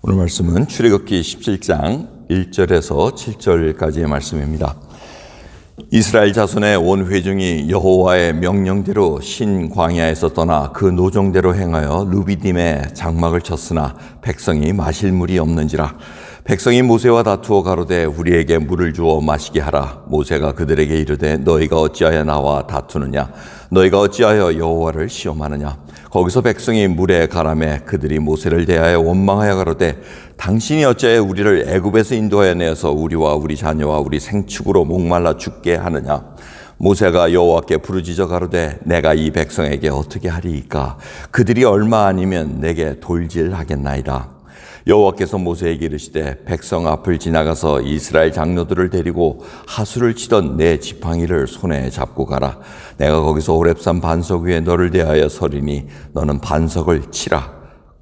오늘 말씀은 출애굽기 17장 1절에서 7절까지의 말씀입니다. 이스라엘 자손의 온 회중이 여호와의 명령대로 신 광야에서 떠나 그 노정대로 행하여 르비딤에 장막을 쳤으나 백성이 마실 물이 없는지라. 백성이 모세와 다투어 가로되 우리에게 물을 주어 마시게 하라. 모세가 그들에게 이르되 너희가 어찌하여 나와 다투느냐? 너희가 어찌하여 여호와를 시험하느냐? 거기서 백성이 물에 가라매 그들이 모세를 대하여 원망하여 가로되 당신이 어찌하여 우리를 애굽에서 인도하여 내어서 우리와 우리 자녀와 우리 생축으로 목말라 죽게 하느냐? 모세가 여호와께 부르짖어 가로되 내가 이 백성에게 어떻게 하리이까? 그들이 얼마 아니면 내게 돌질하겠나이다. 여호와께서 모세에게 이르시되 백성 앞을 지나가서 이스라엘 장로들을 데리고 하수를 치던 내 지팡이를 손에 잡고 가라. 내가 거기서 호렙산 반석 위에 너를 대하여 서리니 너는 반석을 치라.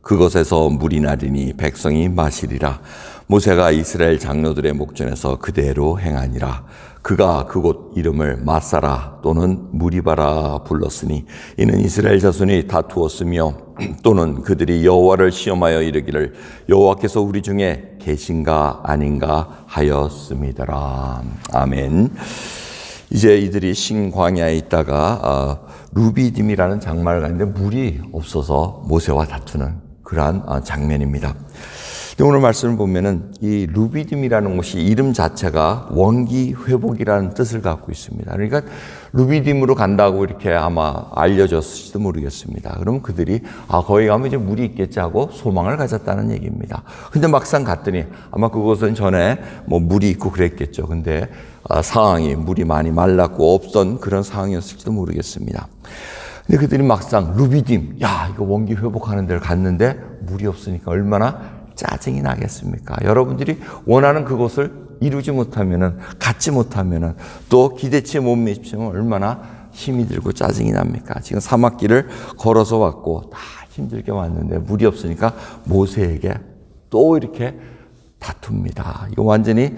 그것에서 물이 나리니 백성이 마시리라. 모세가 이스라엘 장로들의 목전에서 그대로 행하니라. 그가 그곳 이름을 마사라 또는 무리바라 불렀으니 이는 이스라엘 자손이 다투었으며 또는 그들이 여호와를 시험하여 이르기를 여호와께서 우리 중에 계신가 아닌가 하였음이더라. 아멘. 이제 이들이 신광야에 있다가 르비딤이라는 장막을 갔는데 물이 없어서 모세와 다투는 그러한 장면입니다. 오늘 말씀을 보면은 이 르비딤이라는 곳이 이름 자체가 원기 회복이라는 뜻을 갖고 있습니다. 그러니까 르비딤으로 간다고 이렇게 아마 알려졌을지도 모르겠습니다. 그럼 그들이 거기 가면 이제 물이 있겠지 하고 소망을 가졌다는 얘기입니다. 근데 막상 갔더니 아마 그곳은 전에 뭐 물이 있고 그랬겠죠. 근데 상황이 물이 많이 말랐고 없던 그런 상황이었을지도 모르겠습니다. 근데 그들이 막상 르비딤, 이거 원기 회복하는 데를 갔는데 물이 없으니까 얼마나 짜증이 나겠습니까? 여러분들이 원하는 그곳을 이루지 못하면은, 갖지 못하면은, 또 기대치에 못 미치면 얼마나 힘이 들고 짜증이 납니까? 지금 사막길을 걸어서 왔고, 다 힘들게 왔는데, 물이 없으니까 모세에게 또 이렇게 다툽니다. 이거 완전히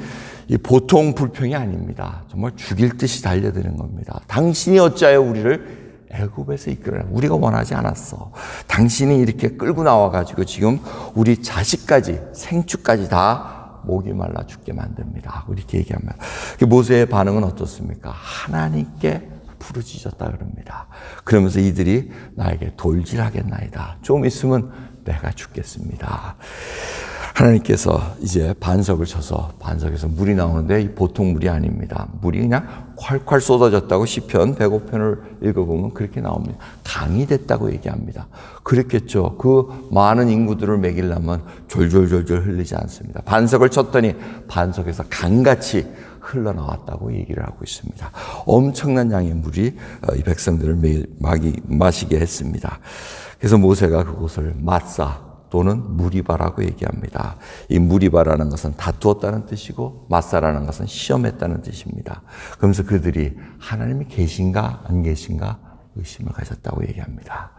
보통 불평이 아닙니다. 정말 죽일 듯이 달려드는 겁니다. 당신이 어찌하여 우리를 애굽에서 이끌어라. 우리가 원하지 않았어. 당신이 이렇게 끌고 나와가지고 지금 우리 자식까지 생축까지 다 목이 말라 죽게 만듭니다. 이렇게 얘기하면 모세의 반응은 어떻습니까? 하나님께 부르짖었다 그럽니다. 그러면서 이들이 나에게 돌질하겠나이다. 좀 있으면 내가 죽겠습니다. 하나님께서 이제 반석을 쳐서 반석에서 물이 나오는데 이 보통 물이 아닙니다. 물이 그냥 콸콸 쏟아졌다고 시편 105편을 읽어보면 그렇게 나옵니다. 강이 됐다고 얘기합니다. 그랬겠죠. 그 많은 인구들을 먹이려면 졸졸졸졸 흘리지 않습니다. 반석을 쳤더니 반석에서 강같이 흘러나왔다고 얘기를 하고 있습니다. 엄청난 양의 물이 이 백성들을 마시게 했습니다. 그래서 모세가 그곳을 마사 또는 무리바라고 얘기합니다. 이 무리바라는 것은 다투었다는 뜻이고 마사라는 것은 시험했다는 뜻입니다. 그러면서 그들이 하나님이 계신가 안 계신가 의심을 가졌다고 얘기합니다.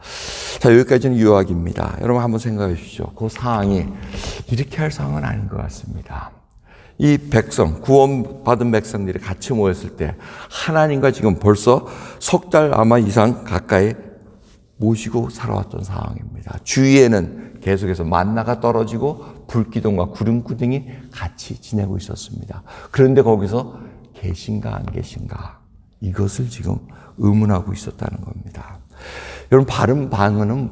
자, 여기까지는 유학입니다. 여러분 한번 생각해 주십시오. 그 상황이 이렇게 할 상황은 아닌 것 같습니다. 이 백성, 구원받은 백성들이 같이 모였을 때 하나님과 지금 벌써 석 달 아마 이상 가까이 모시고 살아왔던 상황입니다. 주위에는 계속해서 만나가 떨어지고 불기둥과 구름기둥이 같이 지내고 있었습니다. 그런데 거기서 계신가 안 계신가 이것을 지금 의문하고 있었다는 겁니다. 여러분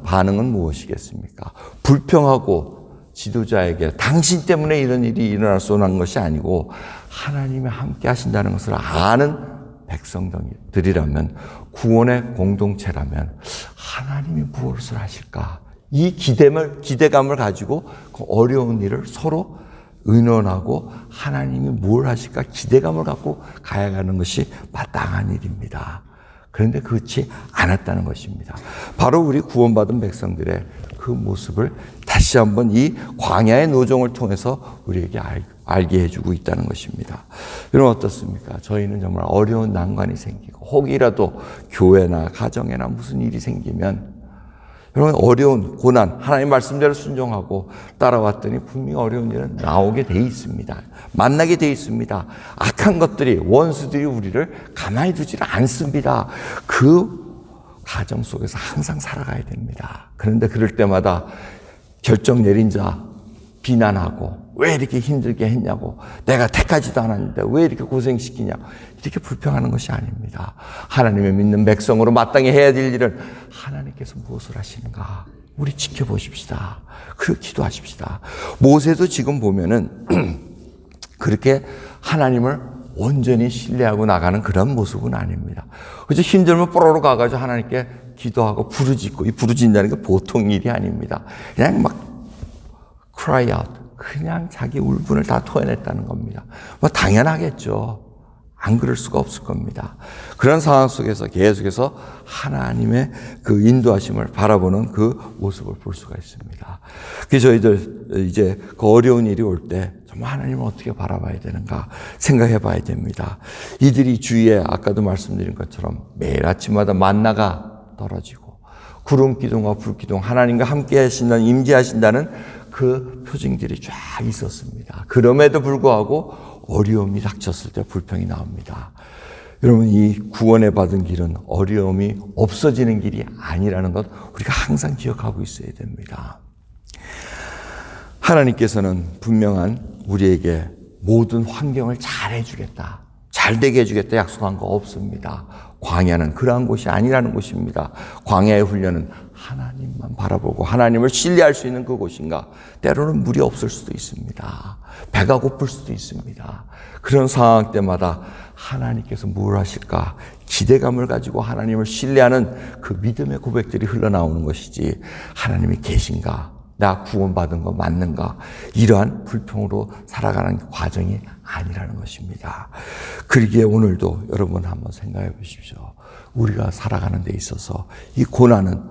반응은 무엇이겠습니까? 불평하고 지도자에게 당신 때문에 이런 일이 일어날 수 없는 것이 아니고 하나님이 함께 하신다는 것을 아는 백성들이라면 구원의 공동체라면 하나님이 무엇을 하실까? 이 기대감을 가지고 그 어려운 일을 서로 의논하고 하나님이 뭘 하실까 기대감을 갖고 가야 하는 것이 마땅한 일입니다. 그런데 그렇지 않았다는 것입니다. 바로 우리 구원받은 백성들의 그 모습을 다시 한번 이 광야의 노정을 통해서 우리에게 알게 해주고 있다는 것입니다. 여러분 어떻습니까? 저희는 정말 어려운 난관이 생기고 혹이라도 교회나 가정에나 무슨 일이 생기면 여러분 어려운 고난, 하나님 말씀대로 순종하고 따라왔더니 분명히 어려운 일은 나오게 돼 있습니다. 만나게 돼 있습니다. 악한 것들이, 원수들이 우리를 가만히 두지 않습니다. 그 가정 속에서 항상 살아가야 됩니다. 그런데 그럴 때마다 결정 내린 자, 비난하고 왜 이렇게 힘들게 했냐고, 내가 택하지도 않았는데 왜 이렇게 고생시키냐고 이렇게 불평하는 것이 아닙니다. 하나님의 믿는 백성으로 마땅히 해야 될 일을 하나님께서 무엇을 하시는가 우리 지켜보십시다. 그렇게 기도하십시다. 모세도 지금 보면은 그렇게 하나님을 온전히 신뢰하고 나가는 그런 모습은 아닙니다. 그래서 힘들면 뽀로로 가가지고 하나님께 기도하고 부르짖고, 이 부르짖는다는 게 보통 일이 아닙니다. 그냥 막 cry out, 그냥 자기 울분을 다 토해냈다는 겁니다. 뭐 당연하겠죠. 안 그럴 수가 없을 겁니다. 그런 상황 속에서 계속해서 하나님의 그 인도하심을 바라보는 그 모습을 볼 수가 있습니다. 그래서 저희들 이제 그 어려운 일이 올 때 정말 하나님을 어떻게 바라봐야 되는가 생각해 봐야 됩니다. 이들이 주위에 아까도 말씀드린 것처럼 매일 아침마다 만나가 떨어지고 구름 기둥과 불 기둥, 하나님과 함께 하신다는, 임재하신다는 그 표징들이 쫙 있었습니다. 그럼에도 불구하고 어려움이 닥쳤을 때 불평이 나옵니다. 여러분, 이 구원에 받은 길은 어려움이 없어지는 길이 아니라는 것 우리가 항상 기억하고 있어야 됩니다. 하나님께서는 분명한 우리에게 모든 환경을 잘 해주겠다, 잘 되게 해주겠다 약속한 거 없습니다. 광야는 그러한 곳이 아니라는 곳입니다. 광야의 훈련은 하나님만 바라보고 하나님을 신뢰할 수 있는 그곳인가? 때로는 물이 없을 수도 있습니다. 배가 고플 수도 있습니다. 그런 상황 때마다 하나님께서 뭘 하실까? 기대감을 가지고 하나님을 신뢰하는 그 믿음의 고백들이 흘러나오는 것이지, 하나님이 계신가? 나 구원받은 거 맞는가? 이러한 불평으로 살아가는 과정이 아니라는 것입니다. 그러기에 오늘도 여러분 한번 생각해 보십시오. 우리가 살아가는 데 있어서 이 고난은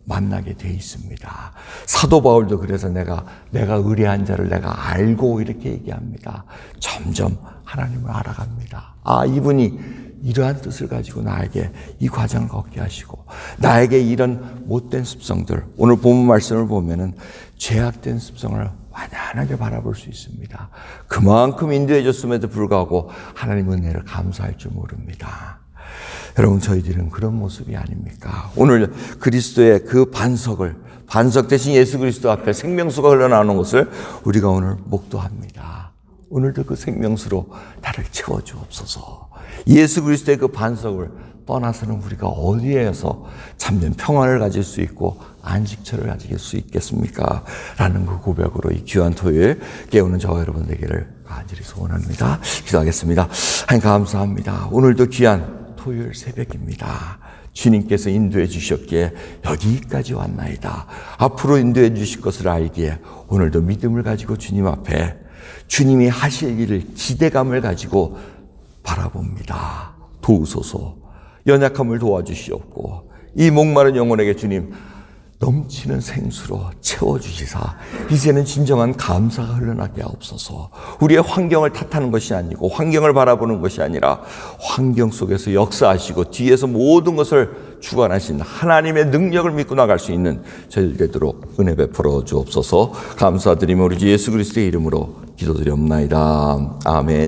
만나게 돼 있습니다. 사도 바울도 그래서 내가 의뢰한 자를 내가 알고 이렇게 얘기합니다. 점점 하나님을 알아갑니다. 아, 이분이 이러한 뜻을 가지고 나에게 이 과정을 걷게 하시고, 나에게 이런 못된 습성들, 오늘 본문 말씀을 보면은 죄악된 습성을 완연하게 바라볼 수 있습니다. 그만큼 인도해 줬음에도 불구하고 하나님 은혜를 감사할 줄 모릅니다. 여러분, 저희들은 그런 모습이 아닙니까? 오늘 그리스도의 그 반석 대신 예수 그리스도 앞에 생명수가 흘러나오는 것을 우리가 오늘 목도합니다. 오늘도 그 생명수로 나를 채워주옵소서. 예수 그리스도의 그 반석을 떠나서는 우리가 어디에서 참된 평안을 가질 수 있고 안식처를 가질 수 있겠습니까? 라는 그 고백으로 이 귀한 토요일 깨우는 저와 여러분 되기를 간절히 소원합니다. 기도하겠습니다. 하나님 감사합니다. 오늘도 귀한 토요일 새벽입니다. 주님께서 인도해 주셨기에 여기까지 왔나이다. 앞으로 인도해 주실 것을 알기에 오늘도 믿음을 가지고 주님 앞에 주님이 하실 일을 기대감을 가지고 바라봅니다. 도우소서. 연약함을 도와주시옵고 이 목마른 영혼에게 주님 넘치는 생수로 채워주시사 이제는 진정한 감사가 흘러나게 하옵소서. 우리의 환경을 탓하는 것이 아니고 환경을 바라보는 것이 아니라 환경 속에서 역사하시고 뒤에서 모든 것을 주관하신 하나님의 능력을 믿고 나갈 수 있는 저희들 되도록 은혜 베풀어 주옵소서. 감사드리며 우리 주 예수 그리스도의 이름으로 기도드리옵나이다. 아멘.